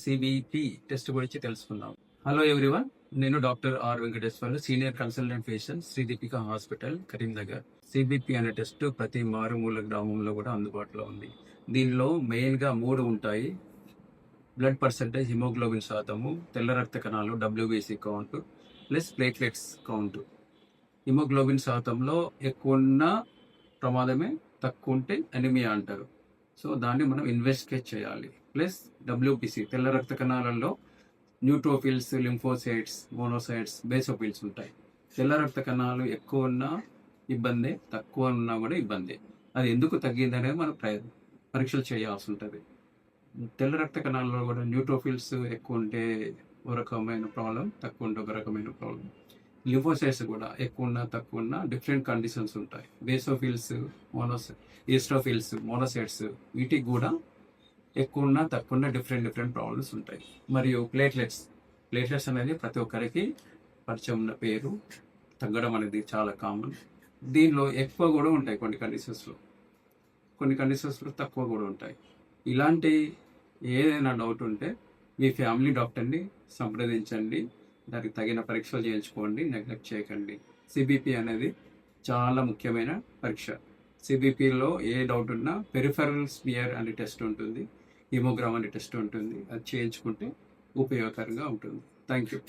CBP test గురించి తెలుసుకుందాం. Hello everyone, నేను doctor R Venkateswarlu, senior consultant physician, Sri Deepika hospital, Karimnagar. CBP అనే టెస్ట్ ప్రతి మారుమూల గ్రామంలో కూడా అందుబాటులో ఉంది. దీనిలో మెయిన్గా 3 ఉంటాయి: బ్లడ్ పర్సెంటేజ్, హిమోగ్లోబిన్ శాతము, తెల్ల రక్త కణాలు WBC count plus platelets count. Haemoglobin శాతంలో ఎక్కువ ఉన్న ప్రమాదమే, తక్కువ ఉంటే ఎనిమియా అంటారు. సో దాన్ని మనం ఇన్వెస్టిగేట్ చేయాలి. ప్లస్ WBC, తెల్ల రక్త కణాలలో న్యూట్రోఫిల్స్, లింఫోసైట్స్, మోనోసైట్స్, బేసోఫిల్స్ ఉంటాయి. తెల్ల రక్త కణాలు ఎక్కువ ఉన్నా ఇబ్బందే, తక్కువ ఉన్నా కూడా ఇబ్బందే. అది ఎందుకు తగ్గింది అనేది మనం పరీక్షలు చేయాల్సి ఉంటుంది. తెల్ల రక్త కణాలలో కూడా న్యూట్రోఫిల్స్ ఎక్కువ ఉంటే ఒక రకమైన ప్రాబ్లం, తక్కువ ఉంటే ఒక రకమైన ప్రాబ్లం. లింఫోసైట్స్ కూడా ఎక్కువ ఉన్నా తక్కువ ఉన్నా డిఫరెంట్ కండిషన్స్ ఉంటాయి. బేసోఫిల్స్, ఈస్ట్రోఫిల్స్, మోనోసైట్స్ వీటికి కూడా ఎక్కువ ఉన్నా తక్కువ ఉన్నా డిఫరెంట్ ప్రాబ్లమ్స్ ఉంటాయి. మరియు ప్లేట్లెట్స్ అనేది ప్రతి ఒక్కరికి పరిచయం ఉన్న పేరు. తగ్గడం అనేది చాలా కామన్. దీనిలో ఎక్కువ కూడా ఉంటాయి కొన్ని కండిషన్స్లో తక్కువ కూడా ఉంటాయి. ఇలాంటి ఏదైనా డౌట్ ఉంటే మీ ఫ్యామిలీ డాక్టర్ని సంప్రదించండి. దానికి తగిన పరీక్షలు చేయించుకోండి, నెగ్లెక్ట్ చేయకండి. సిబిపి అనేది చాలా ముఖ్యమైన పరీక్ష. సిబిపిలో ఏ డౌట్ ఉన్నా పెరిఫెరల్ స్మియర్ అనే టెస్ట్ ఉంటుంది, హిమోగ్రామ్ అనే టెస్ట్ ఉంటుంది. అది చేయించుకుంటే ఉపయోగకరంగా ఉంటుంది. Thank you.